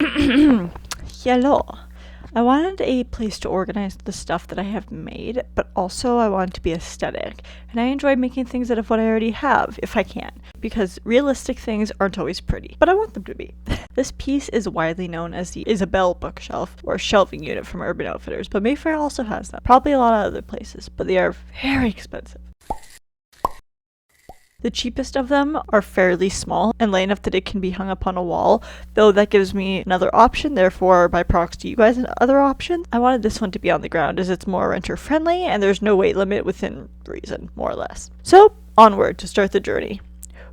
Hello. I wanted a place to organize the stuff that I have made, but also I want it to be aesthetic. And I enjoy making things out of what I already have, if I can, because realistic things aren't always pretty, but I want them to be. This piece is widely known as the ISOBEL bookshelf, or shelving unit from Urban Outfitters, but Mayfair also has them. Probably a lot of other places, but they are very expensive. The cheapest of them are fairly small and light enough that it can be hung up on a wall, though that gives me another option, therefore by proxy you guys another option. I wanted this one to be on the ground as it's more renter friendly and there's no weight limit within reason, more or less. So, onward to start the journey.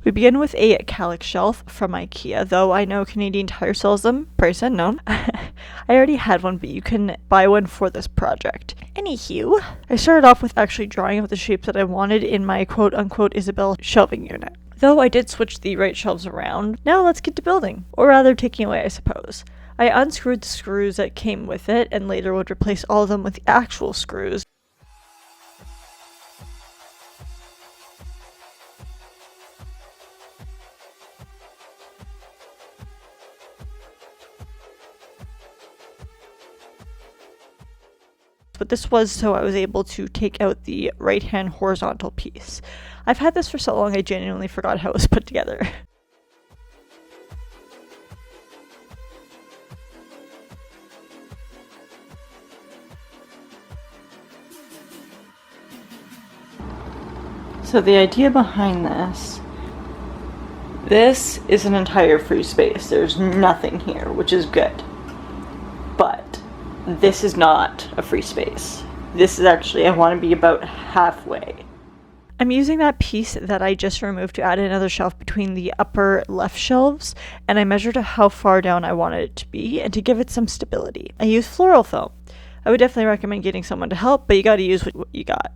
We begin with a KALLAX shelf from IKEA, though I know Canadian Tire sells them, price unknown. I already had one, but you can buy one for this project. Anywho, I started off with actually drawing out the shapes that I wanted in my quote-unquote ISOBEL shelving unit. Though I did switch the right shelves around, now let's get to building. Or rather, taking away, I suppose. I unscrewed the screws that came with it, and later would replace all of them with the actual screws. But this was so I was able to take out the right-hand horizontal piece. I've had this for so long I genuinely forgot how it was put together. So the idea behind this is an entire free space. There's nothing here, which is good. But this is not a free space. This is actually, I want to be about halfway. I'm using that piece that I just removed to add another shelf between the upper left shelves, and I measured how far down I wanted it to be and to give it some stability. I used floral foam. I would definitely recommend getting someone to help, but you gotta use what you got.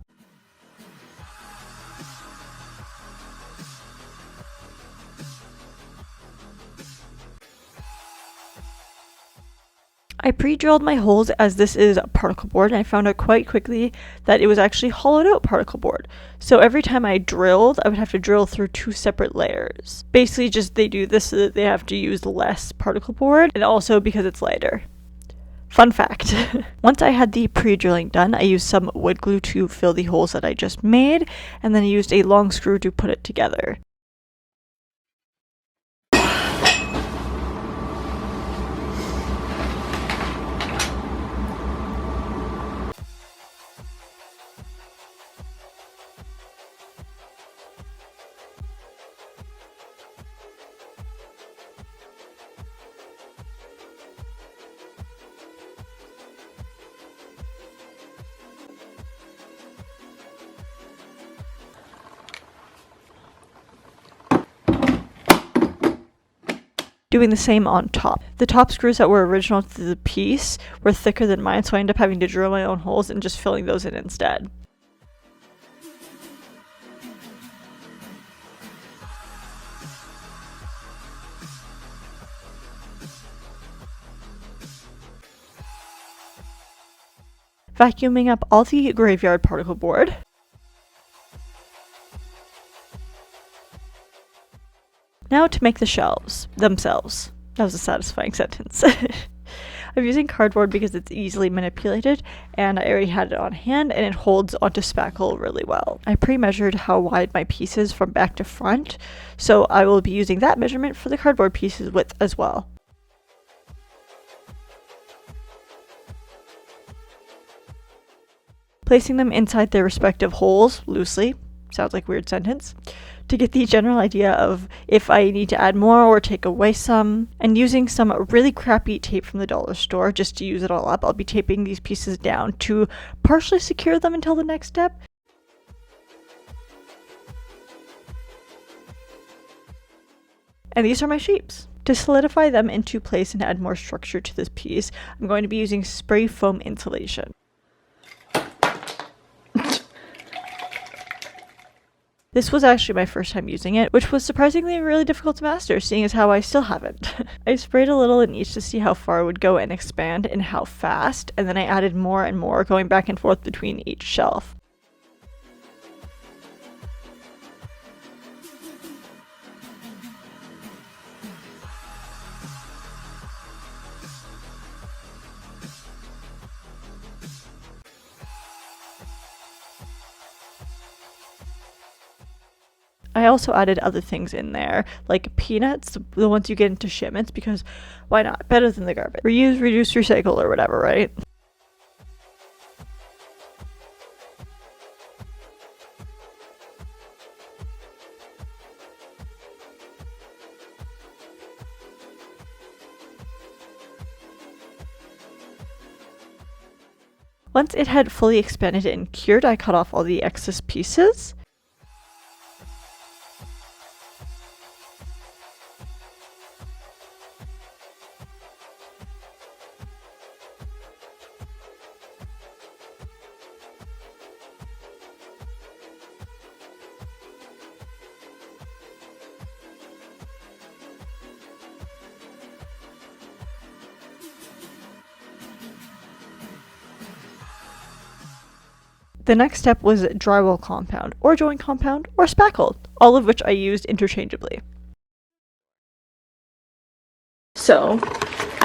I pre-drilled my holes as this is particle board, and I found out quite quickly that it was actually hollowed out particle board. So every time I drilled, I would have to drill through two separate layers. Basically just they do this so that they have to use less particle board, and also because it's lighter. Fun fact. Once I had the pre-drilling done, I used some wood glue to fill the holes that I just made, and then I used a long screw to put it together. Doing the same on top. The top screws that were original to the piece were thicker than mine, so I ended up having to drill my own holes and just filling those in instead. Vacuuming up all the graveyard particle board. Now to make the shelves themselves. That was a satisfying sentence. I'm using cardboard because it's easily manipulated, and I already had it on hand and it holds onto spackle really well. I pre-measured how wide my piece is from back to front, so I will be using that measurement for the cardboard piece's width as well. Placing them inside their respective holes, loosely, sounds like a weird sentence, to get the general idea of if I need to add more or take away some, and using some really crappy tape from the dollar store just to use it all up. I'll be taping these pieces down to partially secure them until the next step. And these are my shapes. To solidify them into place and add more structure to this piece, I'm going to be using spray foam insulation. This was actually my first time using it, which was surprisingly really difficult to master, seeing as how I still haven't. I sprayed a little in each to see how far it would go and expand and how fast, and then I added more and more, going back and forth between each shelf. I also added other things in there, like peanuts, the ones you get into shipments, because why not? Better than the garbage. Reuse, reduce, recycle, or whatever, right? Once it had fully expanded and cured, I cut off all the excess pieces. The next step was drywall compound, or joint compound, or spackle, all of which I used interchangeably. So,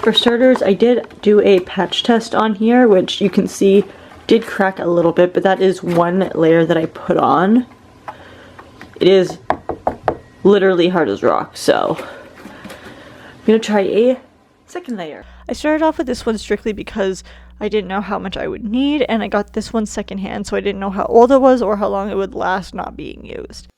for starters, I did do a patch test on here, which you can see did crack a little bit, but that is one layer that I put on. It is literally hard as rock, so I'm gonna try a second layer. I started off with this one strictly because I didn't know how much I would need, and I got this one secondhand, so I didn't know how old it was or how long it would last not being used.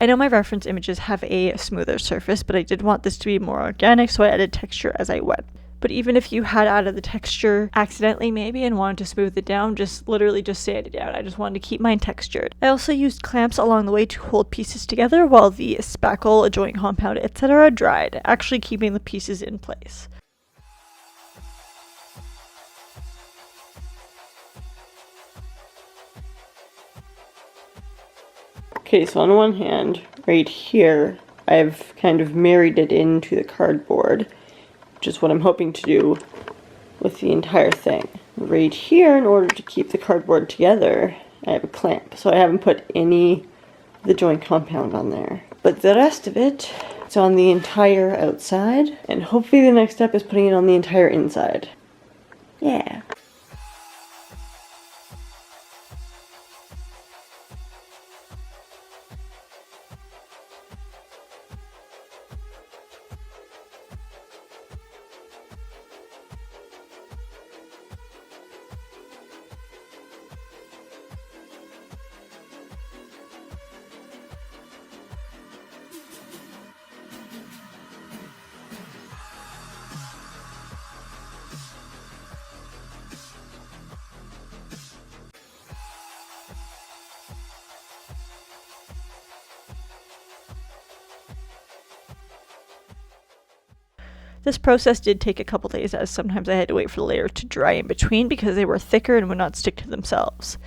I know my reference images have a smoother surface, but I did want this to be more organic, so I added texture as I went. But even if you had added the texture accidentally maybe and wanted to smooth it down, just literally just sand it down. I just wanted to keep mine textured. I also used clamps along the way to hold pieces together while the spackle, joint compound, etc. dried, actually keeping the pieces in place. Okay, so on one hand, right here, I've kind of married it into the cardboard, which is what I'm hoping to do with the entire thing. Right here, in order to keep the cardboard together, I have a clamp, so I haven't put any of the joint compound on there. But the rest of it, it's on the entire outside, and hopefully the next step is putting it on the entire inside. Yeah. This process did take a couple days, as sometimes I had to wait for the layer to dry in between because they were thicker and would not stick to themselves.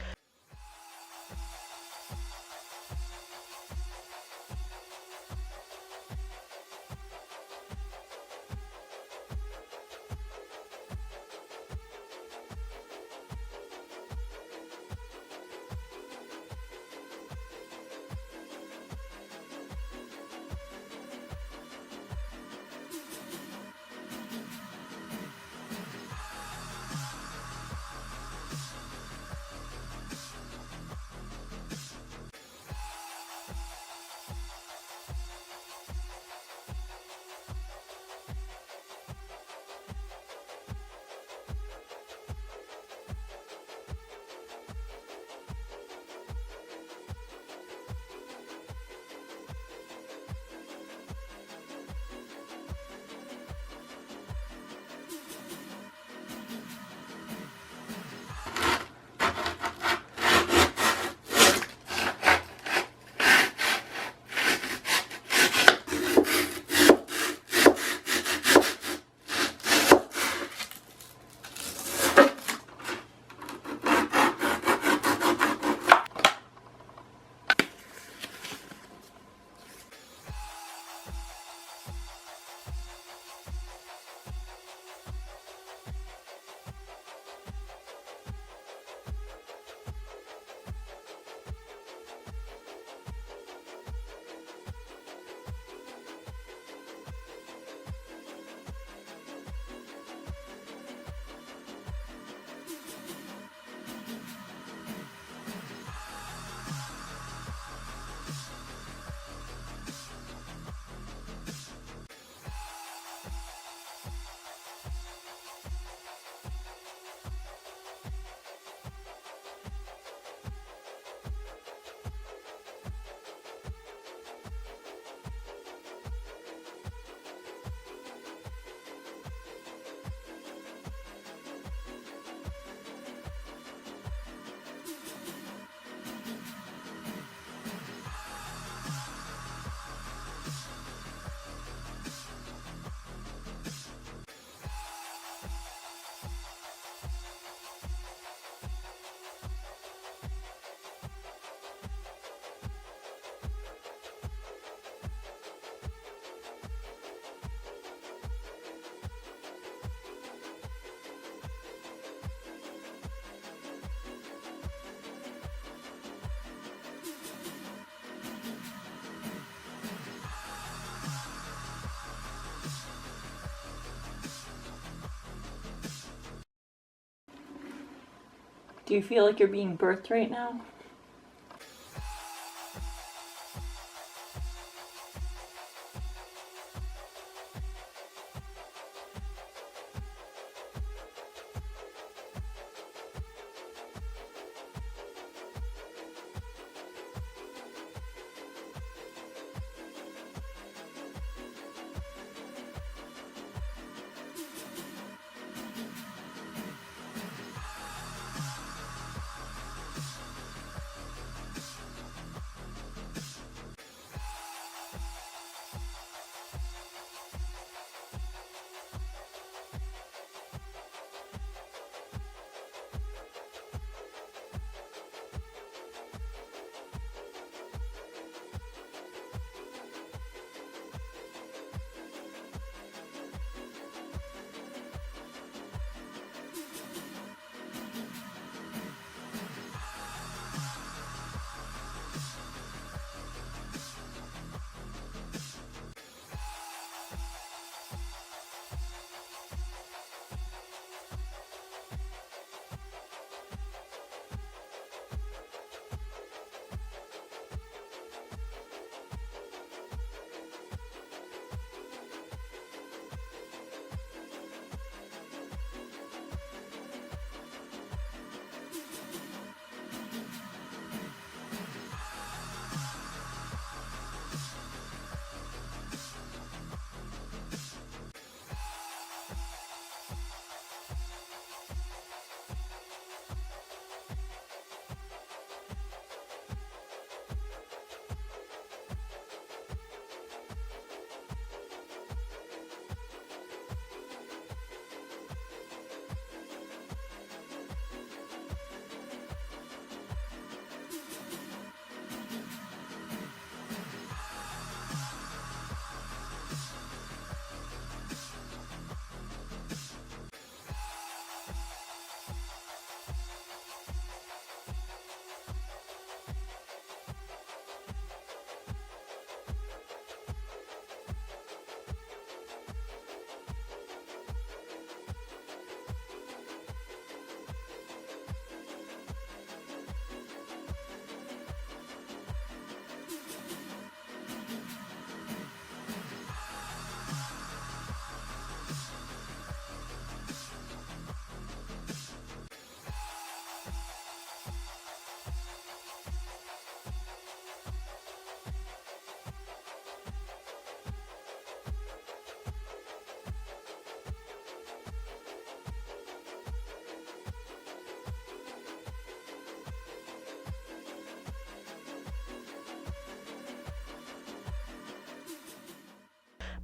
Do you feel like you're being birthed right now?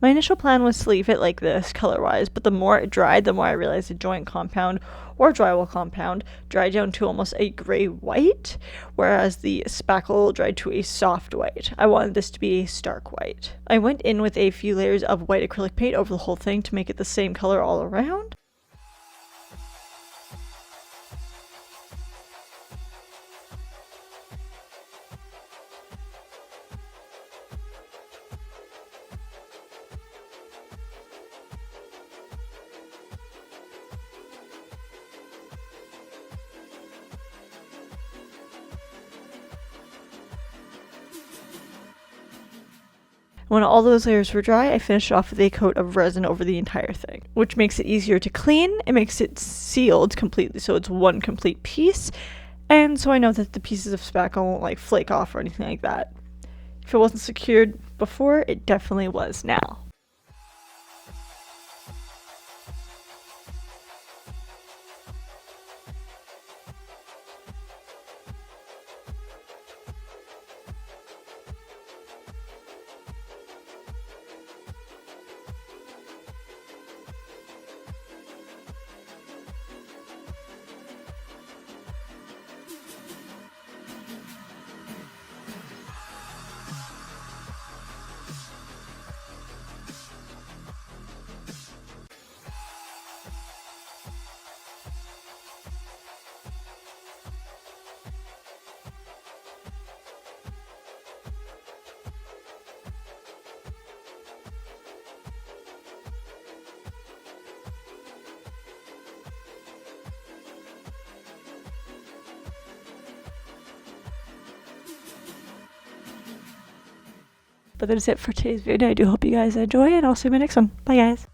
My initial plan was to leave it like this, color-wise, but the more it dried, the more I realized the joint compound, or drywall compound, dried down to almost a gray white, whereas the spackle dried to a soft white. I wanted this to be a stark white. I went in with a few layers of white acrylic paint over the whole thing to make it the same color all around. When all those layers were dry, I finished off with a coat of resin over the entire thing, which makes it easier to clean. It makes it sealed completely, so it's one complete piece, and so I know that the pieces of spackle won't like flake off or anything like that. If it wasn't secured before, it definitely was now. But that is it for today's video. I do hope you guys enjoy, and I'll see you in my next one. Bye guys.